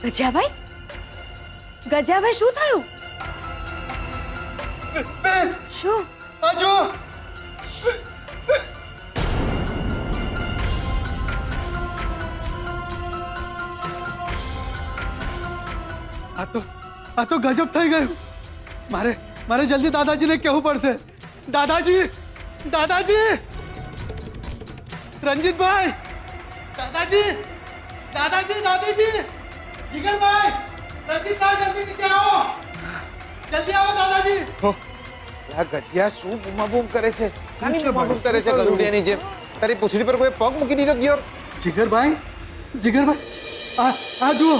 ગજાભાઈ શું થયું? બેન શું? આ જો આ તો ગજબ થઈ ગયું. મારે જલ્દી દાદાજીને કહેવું પડશે. દાદાજી રંજીતભાઈ, દાદાજી જીગરભાઈ, રંજીતભાઈ જલ્દી નીચે આવો, દાદાજી. આ ગધિયા શું બૂમાબૂમ કરે છે? આની બૂમાબૂમ કરે છે ગરુડિયાની જેમ. તારી પૂંછડી પર કોઈ પગ મૂકી દીધો ગયો? જીગરભાઈ આ જુઓ.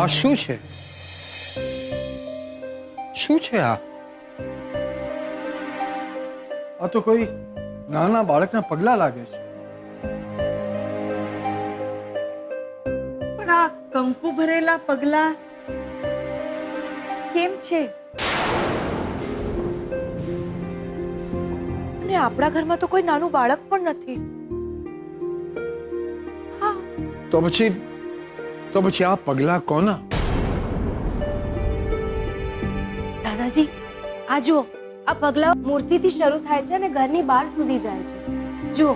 આ શું છે? શું છે આ? આ તો કોઈ નાના બાળકના પગલા લાગે છે. પણ આ કંકુ ભરેલા પગલા કેમ છે? અને આપણા ઘરમાં તો કોઈ નાનું બાળક પણ નથી. તો પછી આ પગલા કોના? દાદાજી, આ જુઓ, આ પગલા મૂર્તિથી શરૂ થાય છે અને ઘરની બહાર સુધી જાય છે. જુઓ.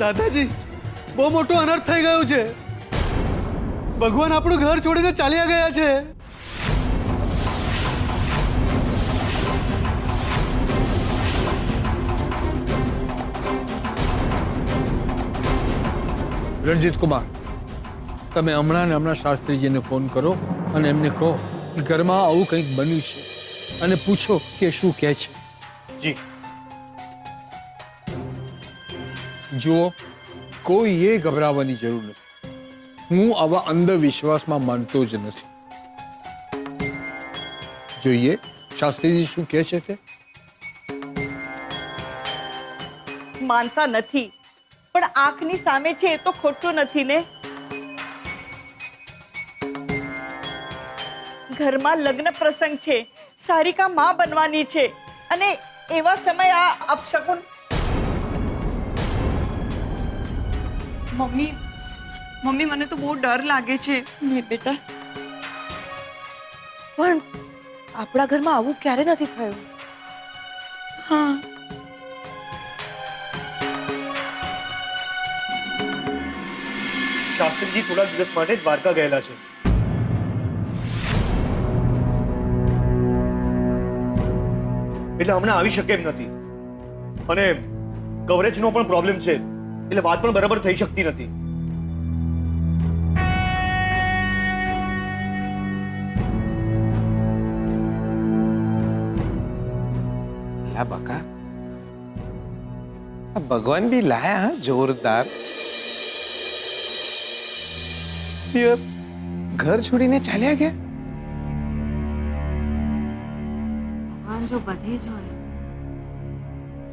દાદાજી બહુ મોટો અનર્થ થઈ ગયો છે. ભગવાન આપણું ઘર છોડીને ચાલ્યા ગયા છે. રણજીત કુમાર, તમે હમણાં શાસ્ત્રીજીને ફોન કરો અને એમને કહો કે ઘરમાં આવું કંઈક બન્યું છે અને પૂછો કે શું કહે છે. જી. જુઓ, કોઈએ ગભરાવાની જરૂર નથી. હું આવા અંધવિશ્વાસમાં માનતો જ નથી. જોઈએ શાસ્ત્રીજી શું કહે છે તે. માનતા નથી, પણ આંખની સામે છે એ તો ખોટું નથી ને. ઘરમાં લગ્ન પ્રસંગ છે, સારિકા માં બનવાની છે અને એવા સમય આ અપશકુન. મમ્મી મને તો બહુ ડર લાગે છે. ને બેટા, પણ આપણા ઘરમાં આવું ક્યારે નથી થયું. હા, શાસ્ત્રીજી થોડા દિવસ માટે દ્વારકા ગયેલા છે. એટલે હમણાં આવી શકે એમ નથી અને કવરેજનો પણ પ્રોબ્લેમ છે, એટલે વાત પણ બરાબર થઈ શકતી નથી. બકા, ભગવાન બી લાયા હા જોરદાર. ઘર છોડીને ચાલ્યા ગયા. ભગવાન જો બધે જ હોય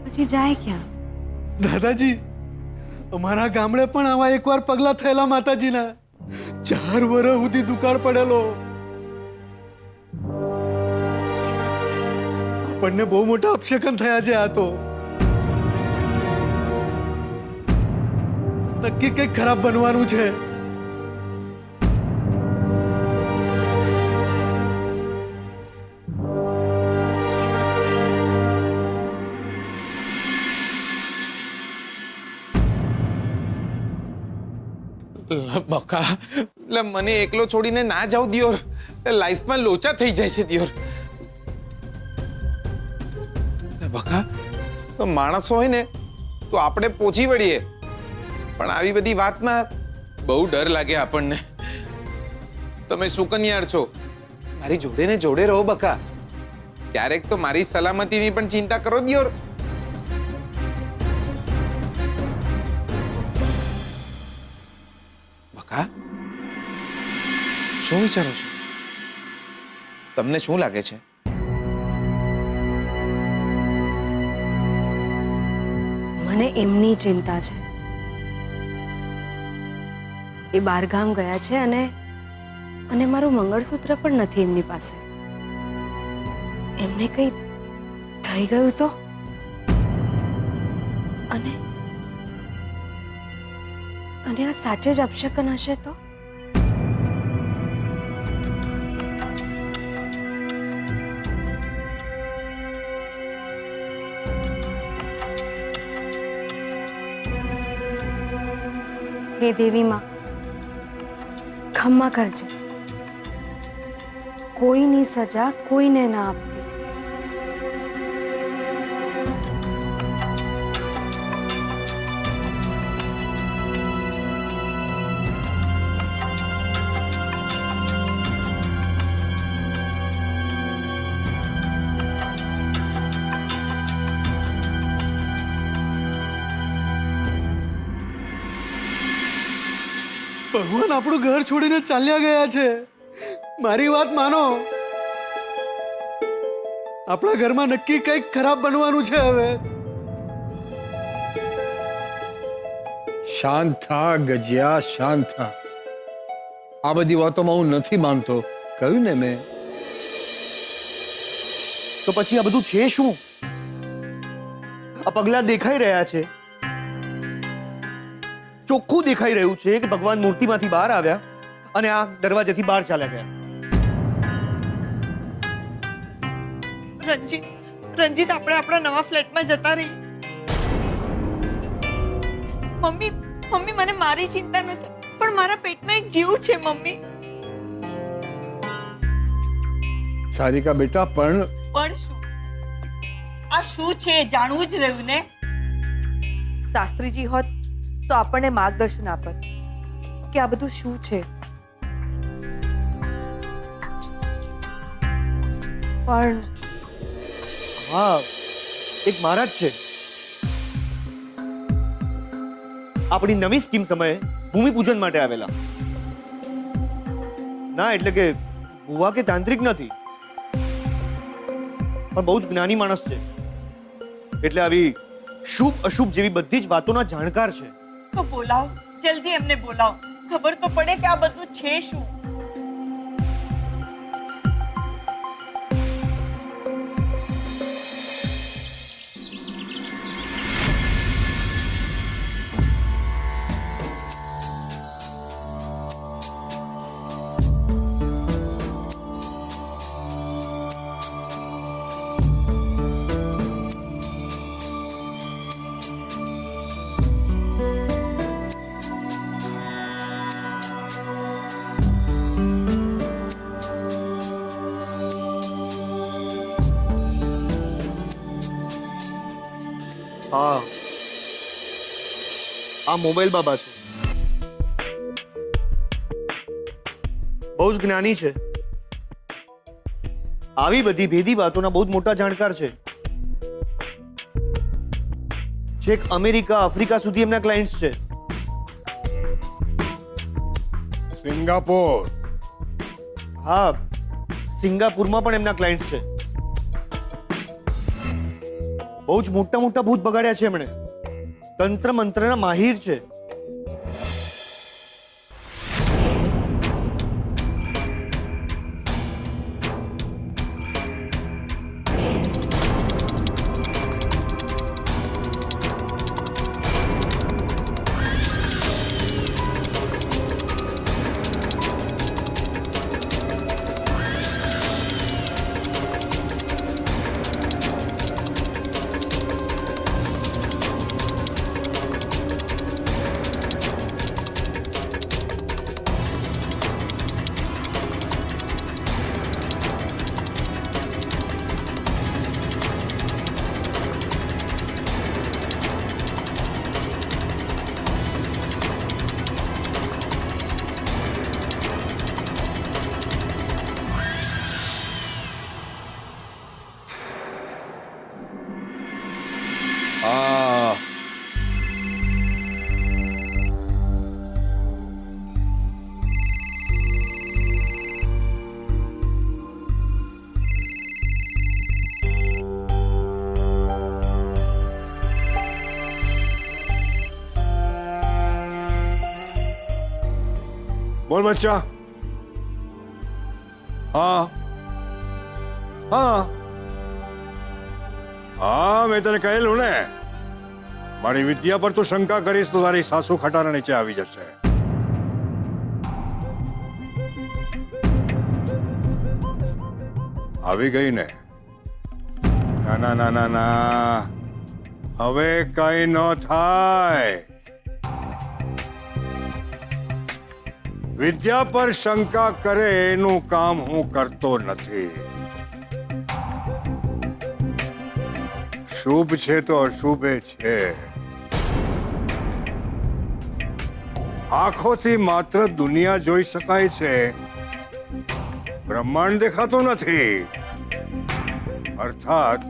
પછી જાય ક્યાં? દાદાજી, અમારા ગામડે પણ આવા એકવાર પગલા થયેલા માતાજીના. 4 વર્ષ સુધી દુકાળ પડેલો. આપણને બહુ મોટા અપશકન થયા છે આ તો. નક્કી કંઈક ખરાબ બનવાનું છે. બકા એટલે મને એકલો છોડીને ના જાવ દિયોર. લાઈફમાં લોચા થઈ જાય છે દિયોર. બકા તો માણસો હોય ને તો આપણે પહોંચી વળીએ, પણ આવી બધી વાતમાં બહુ ડર લાગે આપણને. તમે સુકન્યાર છો, મારી જોડે ને જોડે રહો બકા. ક્યારેક તો મારી સલામતીની પણ ચિંતા કરો દિયોર. બકા શું વિચારો છો? તમને શું લાગે છે? મને એમની ચિંતા છે. એ બહારગામ ગયા છે અને મારું મંગળસૂત્ર પણ નથી એમની પાસે. એમને કંઈ થઈ ગયું તો? અને આ સાચે જ અપશકન હશે તો? હે દેવી માં, ખમ્મા કરજે. કોઈની સજા કોઈને ના આપતી. ભગવાન આપણું ઘર છોડીને ચાલ્યા ગયા છે. મારી વાત માનો. આપણા ઘરમાં નક્કી કંઈક ખરાબ બનવાનું છે હવે. શાંત થા ગજિયા, શાંત થા. આ બધી વાતોમાં હું નથી માનતો, કહ્યું ને મેં. તો પછી આ બધું છે શું? આ પગલા દેખાઈ રહ્યા છે, ચોખ્ખું દેખાઈ રહ્યું છે કે ભગવાન મૂર્તિમાંથી બહાર આવ્યા અને આ દરવાજેથી બહાર ચાલ્યા ગયા. રંજીત આપણે આપણા નવા ફ્લેટમાં જતા રહી. મમ્મી મને મારી ચિંતા નથી, પણ મારા પેટમાં એક જીવ છે મમ્મી. સારિકા બેટા, પણ શું આ શું છે જાણવું જ રહ્યું ને. શાસ્ત્રીજી હોત તો આપણને માર્ગદર્શન આપત કે આ બધું શું છે. પણ હા, એક મહારાજ છે. આપણી નવી સ્કીમ સમયે ભૂમિપૂજન માટે આવેલા. ના એટલે કે ભુવા કે તાંત્રિક નથી, પણ બહુ જ જ્ઞાની માણસ છે. એટલે આવી શુભ અશુભ જેવી બધી જ વાતોના જાણકાર છે. તો બોલાવો, જલ્દી એમને બોલાવો, ખબર તો પડે કે આ બધું છે શું. હા, આ મોબાઈલ બાબા છે. બહુ જ જ્ઞાની છે. આવી બધી ભેદી વાતોના બહુ જ મોટા જાણકાર છે. છેક અમેરિકા, આફ્રિકા સુધી એમના ક્લાયન્ટ્સ છે. સિંગાપોર. હા, સિંગાપુરમાં પણ એમના ક્લાયન્ટ્સ છે. બહુ જ મોટા મોટા ભૂત બગાડ્યા છે એમણે. તંત્ર મંત્રના માહિર છે. બોલ બચ્ચા. હા હા હા, મેં તને કહેલું ને, મારી વિદ્યા પર તું શંકા કરીશ તો તારી સાસુ ખટારા નીચે આવી જશે. આવી ગઈ ને? ના ના ના ના ના, હવે કઈ ન થાય. વિદ્યા પર શંકા કરે એનું કામ હું કરતો નથી. શુભ છે તો અશુભે છે. આંખોથી માત્ર દુનિયા જોઈ શકાય છે, બ્રહ્માંડ દેખાતો નથી. અર્થાત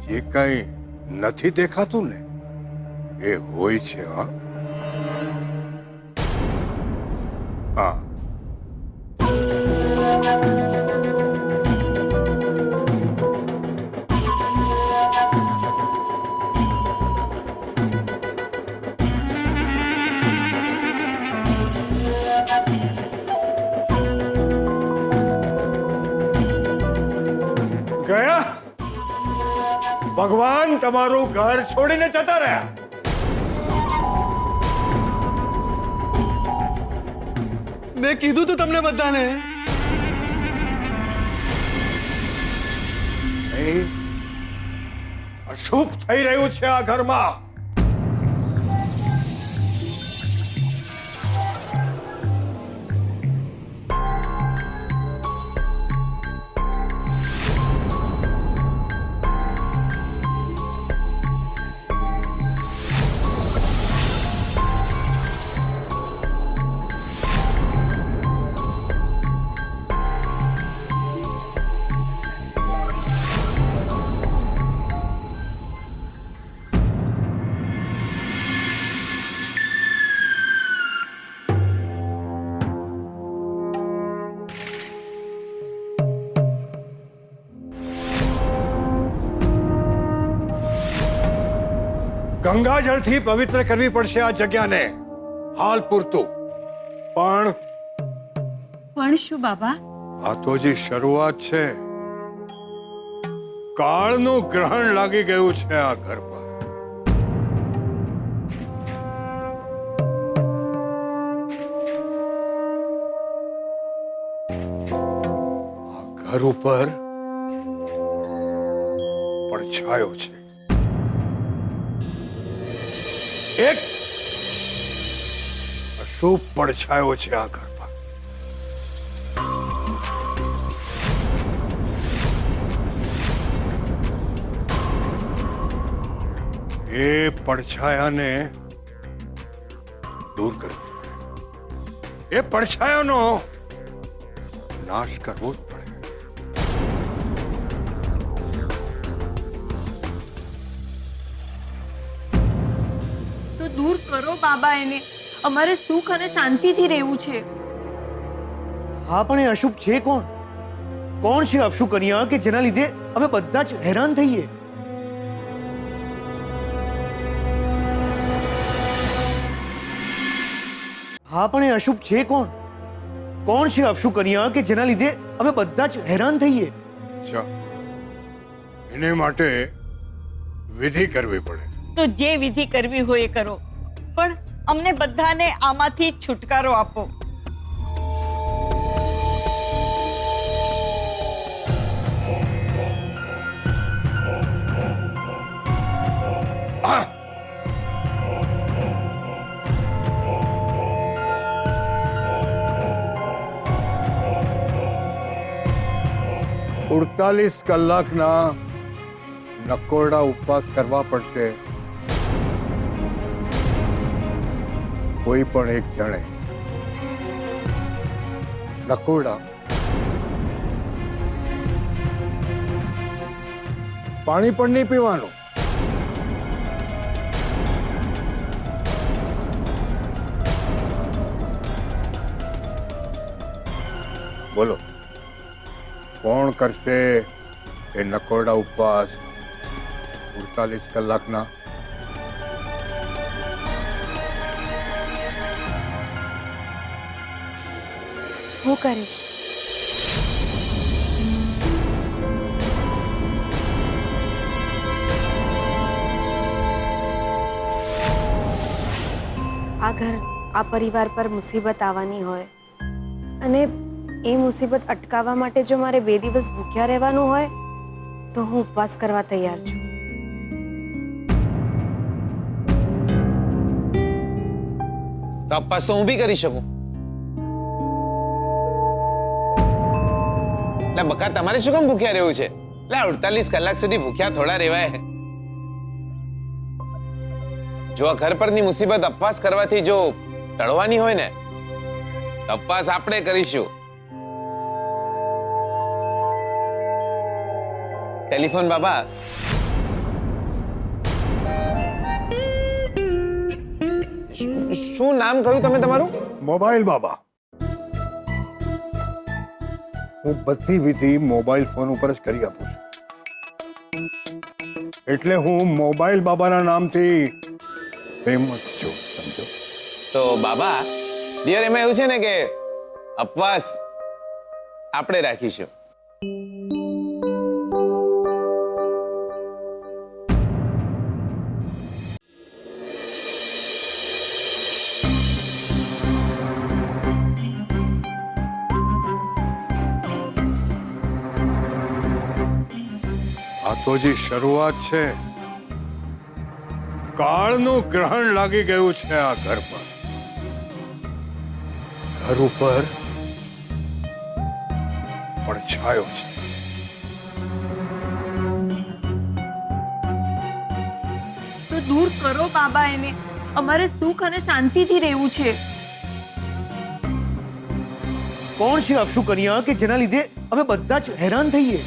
જે કઈ નથી દેખાતું ને એ હોય છે. હા હા. ગયા? ભગવાન તમારું ઘર છોડીને જતા રહ્યા. મેં કીધું તું તમને બધાને. અશુભ થઈ રહ્યું છે આ ઘરમાં. ગંગાજળથી પવિત્ર કરવી પડશે આ જગ્યાને, હાલ પૂરતું. પણ શું બાબા? આ તો જે શરૂઆત છે. કાળનું ગ્રહણ લાગી ગયું છે આ ઘર પર. આ ઘર ઉપર પડછાયો છે. એક અશુભ પડછાયો છે આ ઘર પર. એ પડછાયાને દૂર કરવો પડે. એ પડછાયાનો નાશ કરવો જ પડે. દૂર કરો બાબા એને. અમારે સુખ અને શાંતિથી રહેવું છે. હા, પણ એ અશુભ છે કોણ? કોણ છે અપશુ કન્યા કે જેના લીધે અમે બધા જ હેરાન થઈએ? હા, પણ એ અશુભ છે કોણ? કોણ છે અપશુ કન્યા કે જેના લીધે અમે બધા જ હેરાન થઈએ? અચ્છા, એને માટે વિધિ કરવી પડે. તો જે વિધિ કરવી હોય એ કરો, પણ અમને બધાને આમાંથી છુટકારો આપો. આ! 48 કલાકના નકોરડા ઉપવાસ કરવા પડશે. કોઈ પણ એક જણે નકોરડા પાણી પણ નહીં પીવાનું. બોલો, કોણ કરશે એ નકોરડા ઉપવાસ 48 કલાકના? હું કરીશ. આ ઘર, આ પરિવાર પર મુસીબત આવવાની હોય અને એ મુસીબત અટકાવવા માટે જો મારે 2 દિવસ ભૂખ્યા રહેવાનું હોય તો હું ઉપવાસ કરવા તૈયાર છું. તો ઉપવાસ તો હું બી કરી શકું. એટલે બકા તમારે શું કામ ભૂખ્યા રહેવું છે? એટલે 48 કલાક સુધી ભૂખ્યા થોડા રહેવાય. જો આ ઘર પરની મુસીબત ઉપવાસ કરવાથી જો ટળવાની હોય ને, તો ઉપવાસ આપણે કરીશું. ટેલિફોન બાબા. શું નામ કહ્યું તમે તમારું? મોબાઈલ બાબા. હું બધી વિધિ મોબાઈલ ફોન ઉપર જ કરી આપું છું, એટલે હું મોબાઈલ બાબાના નામથી ફેમસ છું, સમજો? તો બાબા ડિયર, એમાં એવું છે ને કે ઉપવાસ આપણે રાખીશું. આ તો જે શરૂઆત છે, કાળનું ગ્રહણ લાગી ગયું છે આ ઘર પર. ઘર ઉપર પડછાયો છે. તો દૂર કરો બાબા એને. અમારે સુખ અને શાંતિથી રહેવું છે. કોણ છે અક્ષુ કન્યા કે જેના લીધે અમે બધા જ હેરાન થઈએ?